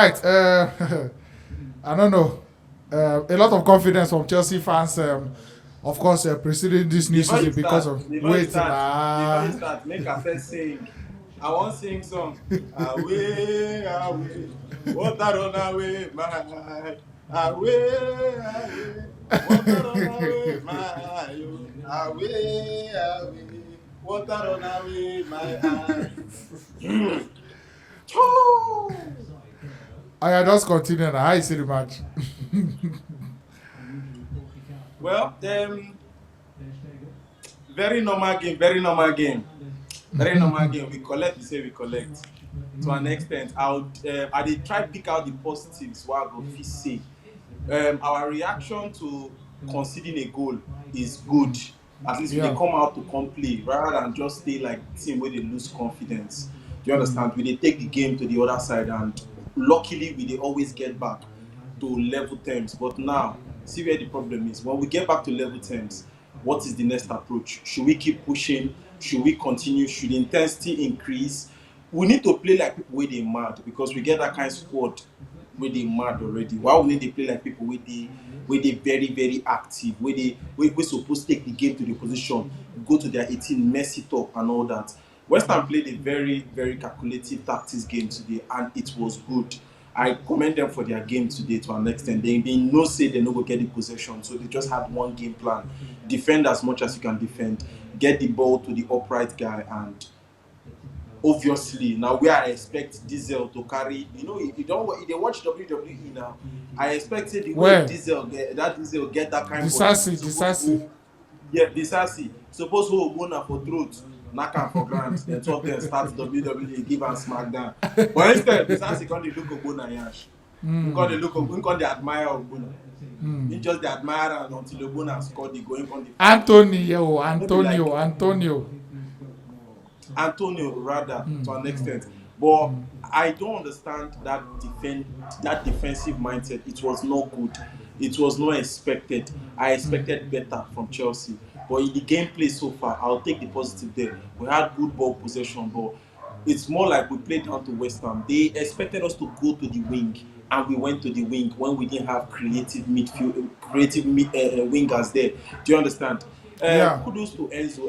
right. I don't know. A lot of confidence from Chelsea fans. Of course, preceding this new Before you season because start, of before you wait. start, before you Nah. start, make a first sing. I want sing song. Away, away, water run away, my away, away, water run away, my away, away, water run away, my eye. Choo! I just continue now. How you see the match? Well, very normal game, very normal game. Very normal game. We collect, we say we collect. To an extent, I did try pick out the positives. What I go fit say. Our reaction to conceding a goal is good. At least we dey Yeah. come out to play rather than just stay like team where they lose confidence. Do you understand? We dey take the game to the other side, and luckily we dey always get back to level terms. But now, see where the problem is. When we get back to level terms, what is the next approach? Should we keep pushing? Should we continue? Should the intensity increase? We need to play like people wey dey mad because we get that kind of squad wey dey mad already. Why we need to play like people wey dey very very active, wey suppose take the game to the position, go to their 18, mess it up and all that. West Ham played a very very calculative tactics game today, and it was good. I commend them for their game today to an extent. They know say they no go get the possession, so they just had one game plan: defend as much as you can defend, get the ball to the upright guy, and obviously now where I expect Diesel to carry, if you don't if they watch WWE now, I expect say the way Where? Diesel get that kind of body, Disasi, he suppose Disasi. hold, yeah, Disasi suppose hold Ogbonna for throat, knack am for ground, then talk then start WWE, give am smackdown. But instead Disasi come dey look Ogbonna yansh. Him come dey admire Ogbonna. He just dey admire am until Ogbonna score the goal, him come dey find am. Antonio, No be like Antonio, Antonio. Antonio rather to an extent. But I don't understand that defensive mindset. It was not good. It was not expected. I expected better from Chelsea. But in the gameplay so far, I'll take the positive there. We had good ball possession, but it's more like we played down to West Ham. They expected us to go to the wing, and we went to the wing when we didn't have creative midfield, wingers there. Do you understand? Yeah. Kudos to Enzo.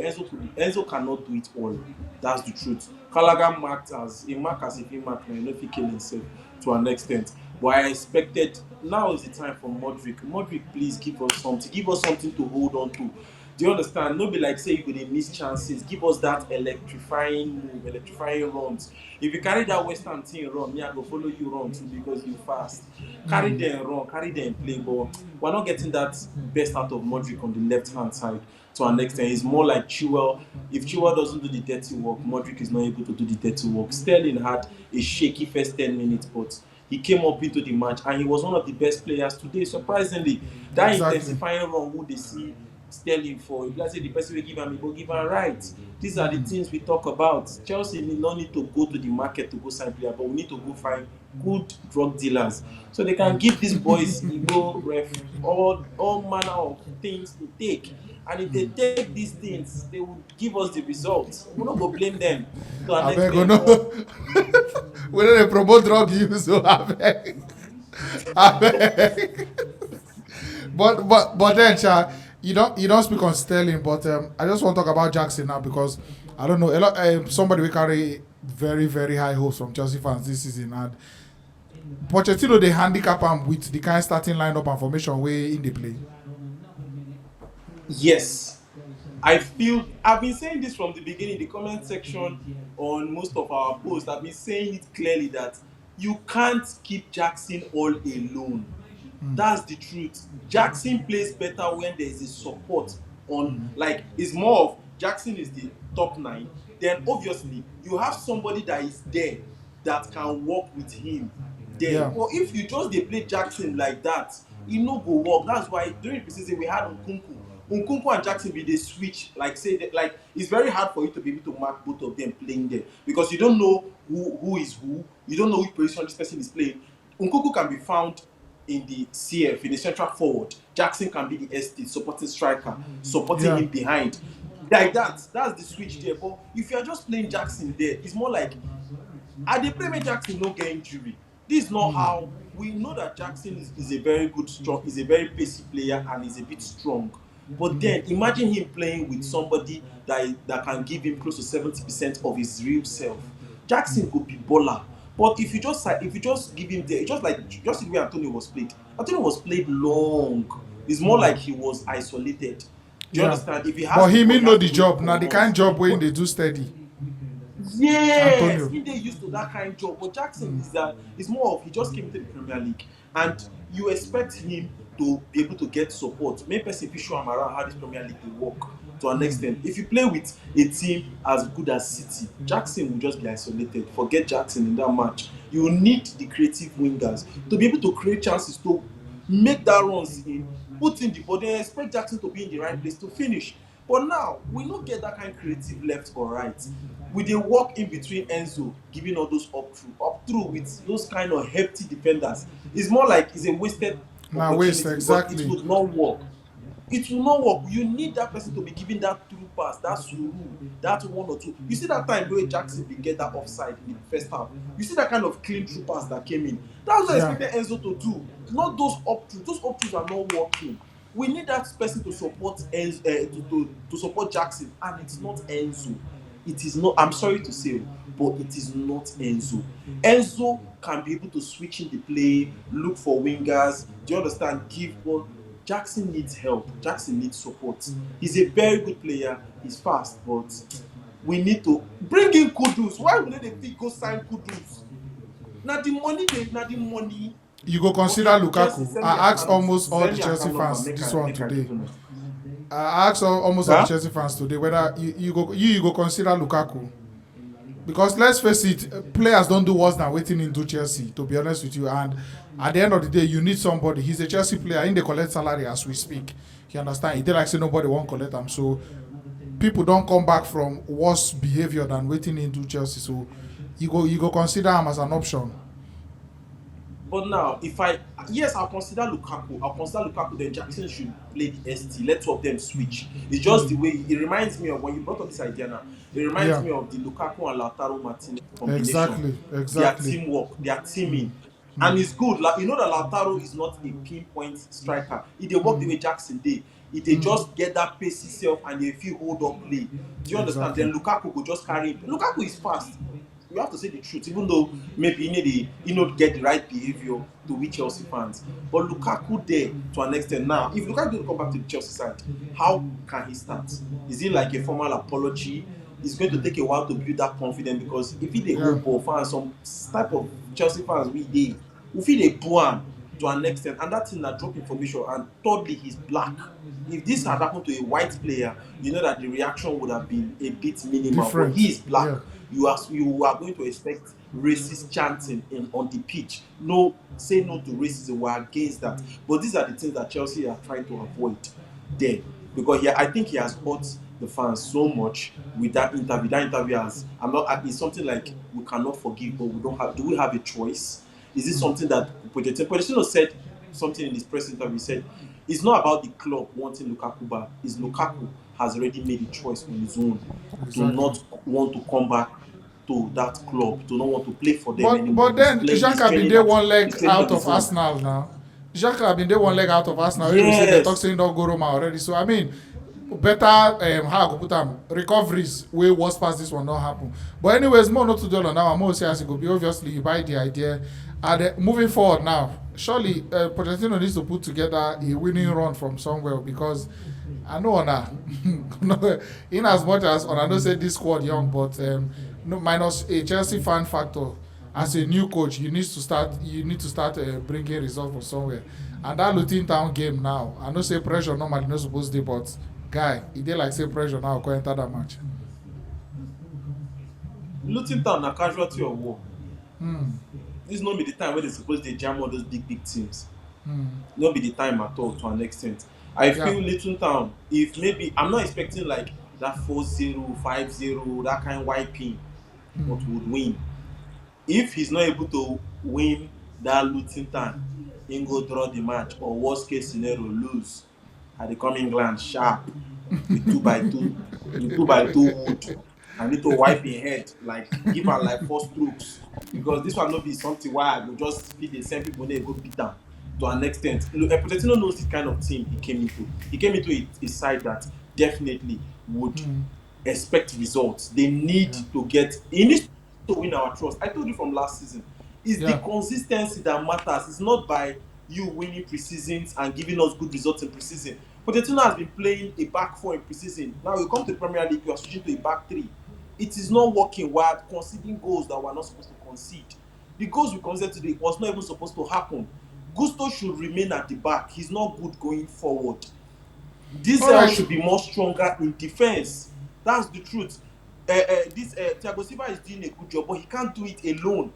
Enzo cannot do it all. That's the truth. Callaghan marked as if he marked, now, if he kill himself to an extent. But I expected now is the time for Mudryk. Mudryk, please give us something. Give us something to hold on to. Do you understand? No be like say you go dey miss chances. Give us that electrifying move, electrifying runs. If you carry that Western team run, me I go follow you run too because you fast. Carry them run, carry them play, but we're not getting that best out of Modric on the left hand side to an extent. It's more like Chilwell. If Chilwell doesn't do the dirty work, Modric is not able to do the dirty work. Sterling had a shaky first 10 minutes, but he came up into the match and he was one of the best players today. Surprisingly, that Exactly. intensifying run who they see Sterling for. If let's say the person will give him, he will give him right. These are the things we talk about. Chelsea need not need to go to the market to go sign player, but we need to go find good drug dealers so they can give these boys ego ref all manner of things to take. And if they take these things, they will give us the results. We not go blame them to an Abeg, oh extent, no. but We don't promote drug use, so abeg. Abeg. But then, Cha, you don't speak on Sterling, but I just want to talk about Jackson now because I don't know a lot. Somebody will carry very very high hopes from Chelsea fans this season, and Pochettino they handicap him with the kind starting lineup and formation way in the play. yes, I feel I've been saying this from the beginning, the comment section on most of our posts. I've been saying it clearly that you can't keep Jackson all alone. That's the truth. Jackson plays better when there is a support on, like, it's more of Jackson is the top nine. Then obviously you have somebody that is there that can work with him. Then, Yeah, but if you just dey play Jackson like that, e no go work. That's why during the preseason we had Nkunku. Nkunku and Jackson be dey switch, like say like it's very hard for you to be able to mark both of them playing there because you don't know who is who. You don't know which position this person is playing. Nkunku can be found in the CF, in the central forward. Jackson can be the ST, supporting striker, supporting yeah, him behind. Like that. That's the switch there. But if you're just playing Jackson there, it's more like I dey play make Jackson no get injury. This is not how we know that Jackson is a very good strong, is a very pacey player and is a bit strong. But then imagine him playing with somebody that can give him close to 70% of his real self. Jackson could be baller. But if you just give him there, just the way Antonio was played. Antonio was played long. It's more like he was isolated. Do you Yeah. understand? If he has But the him ball, he he know has to the make job. it Now the runs. kind job when But they do steady. yes, Antonio. he dey used to that kind job. But Jackson is more of he just came into the Premier League, and you expect him to be able to get support. Make person fit show am around how this Premier League dey work to an extent. If you play with a team as good as City, Jackson will just be isolated. Forget Jackson in that match. You need the creative wingers to be able to create chances to make that runs in, put in the body, and expect Jackson to be in the right place to finish. But now we no get that kind creative left or right. We dey work in between Enzo giving all those up through with those kind of hefty defenders. It's more like it's a wasted Now waste opportunity because it exactly. would not work. It will not work. You need that person to be giving that through pass, that suru, that one or two. You see that time where Jackson bin get that offside in the first half. You see that kind of clean through pass that came in. That's what I Yeah. expected Enzo to do. Not those up through. Those up throughs are not working. We need that person to support Enzo, to support Jackson, and it's not Enzo. It is not. I'm sorry to say, but it is not Enzo. Enzo can be able to switch in the play, look for wingers. Do you understand? Give ball. Jackson needs help. Jackson needs support. He's a very good player. He's fast, but we need to bring in Kudus. Why would they go sign Kudus? Now the money, now the money. You go consider Okay, Chelsea Lukaku. send me I asked account. almost all Send the me Chelsea account number. fans Make this I one make I today. give you. I asked almost all the Huh? Chelsea fans today whether you go consider Lukaku. Because let's face it, players don't do worse than waiting into Chelsea, to be honest with you. And at the end of the day, you need somebody. He's a Chelsea player. In the collect salary as we speak. You understand? He did like say nobody won't collect him. So people don't come back from worse behavior than waiting into Chelsea. So you go consider him as an option. But now, if I yes, I'll consider Lukaku. I'll consider Lukaku. Then Jackson should play the ST. Let two of them switch. It's just the way it reminds me of when you brought up this idea. Now it reminds Yeah. me of the Lukaku and Lautaro Martinez combination. Exactly. Their Exactly. teamwork, their teaming, and it's good. Like you know that Lautaro is not a pinpoint striker. He dey work the way Jackson did. He dey just get that pacey self and they feel hold up play. Do you understand? Exactly. Then Lukaku go just carry him. Lukaku is fast. You have to say the truth, even though maybe he not get the right behavior to we Chelsea fans. But Lukaku there to an extent now. If Lukaku don't come back to the Chelsea side, how can he start? Is it like a formal apology? It's going to take a while to build that confidence because if he dey Yeah. hold ball fans, some type of Chelsea fans we feel dey boo am to an extent, and that thing na drop information. And thirdly, he's black. If this had happened to a white player, you know that the reaction would have been a bit minimal. But Different. he is black. Yeah. You are going to expect racist chanting on the pitch. No, say no to racism. We're against that. But these are the things that Chelsea are trying to avoid there. Because I think he has hurt the fans so much with that interview. That interview has it's something like we cannot forgive, but we don't have. Do we have a choice? Is this something that Pochettino said something in his press interview? He said it's not about the club wanting Lukaku back. It's Lukaku has already made a choice on his own to Exactly. not want to come back to that club, to not want to play for them anymore. But then He's Xhaka been training there one he's leg training on out his of own. Arsenal now. Xhaka been there one leg out of Arsenal. We say they talk Yes. saying don't go Roma already. So I mean, better how I go put them recoveries way worse past this one not happen. But anyways, more not to dwell on that. I'm more say as it go be obviously you buy the idea. And moving forward now, surely Pochettino needs to put together a winning run from somewhere because I know Ona, in as much as Ona don't say this squad young, but no, minus a Chelsea fan factor. As a new coach, you need to start. You need to start bringing results from somewhere. And that Luton Town game now, I know say pressure normally not supposed to, but guy, he did like say pressure now go enter that match. Luton Town na casualty of war. Hmm. This no be the time where they suppose they jam all those big teams. Hmm. No be the time at all to an extent. I Yeah. feel Luton Town, if maybe I'm not expecting like that 4-0, 5-0, that kind of wiping, but would win. If he's not able to win that Luton Town, he go draw the match or worst case scenario lose at the coming England sharp with 2-2 wood. I need to wipe him head, like give her like 4 strokes. Because this one not be something why I go just feed the same people they go beat down to an extent. Look, Pochettino knows the kind of team he came into. He came into a side that definitely would expect results. They need to get. He needs to win our trust. I told you from last season. It's the consistency that matters. It's not by you winning preseasons and giving us good results in preseason. Pochettino has been playing a back four in preseason. Now you come to the Premier League, you are switching to a back three. It is not working. We are conceding goals that we are not supposed to concede. The goals we conceded today was not even supposed to happen. Gusto should remain at the back. He's not good going forward. Diesel should be more stronger in defense. That's the truth. Thiago Silva is doing a good job, but he can't do it alone.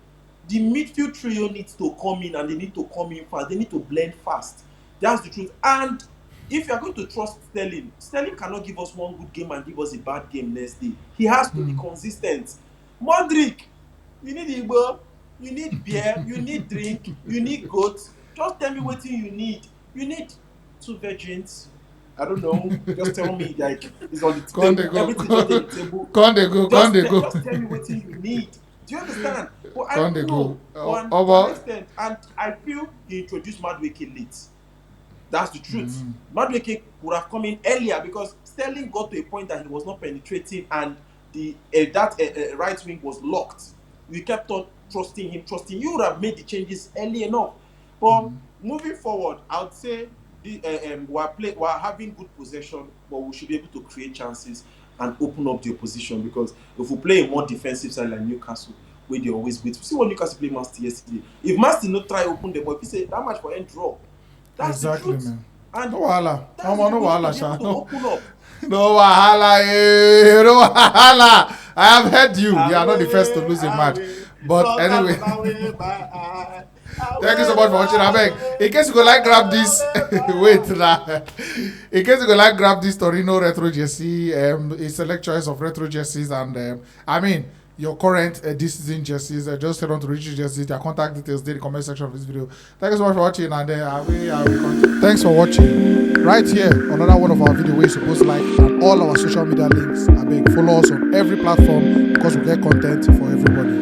The midfield trio needs to come in, and they need to come in fast. They need to blend fast. That's the truth. And if you are going to trust Sterling, Sterling cannot give us one good game and give us a bad game next day. He has to be consistent. Mudryk, you need Igbo, you need beer, you need drink, you need goats. Just tell me what you need. You need 2 virgins. I don't know. Just tell me, like, it's on the table. Everything's on the table. Just tell me what you need. Do you understand? But I don't know. To an extent, and I feel he introduced Mudryk late. That's the truth. Mudryk would have come in earlier because Sterling got to a point that he was not penetrating, and that right wing was locked. We kept on trusting him. You would have made the changes early enough. But moving forward, I would say we're having good possession, but we should be able to create chances and open up the opposition. Because if we play a more defensive side like Newcastle, where they always wait, see what Newcastle played Man City yesterday. If Man City not try open the ball, if you say that much for end draw, that's exactly, the truth. Man. And no wahala. No wahala, Sha. No wahala. No wahala. I have heard you. You are not the first to lose a match. But anyway. Thank you so much for watching. Abeg, in case you go like grab this, wait now. In case you go like grab this Torino retro jersey, it's a select choice of retro jerseys, and I mean your current this season jerseys. Just head on to Rich Jerseys. Their contact details in the comment section of this video. Thank you so much for watching, and thanks for watching. Right here, another one of our videos where you're supposed to like, and all our social media links. Abeg, follow us on every platform because we get content for everybody.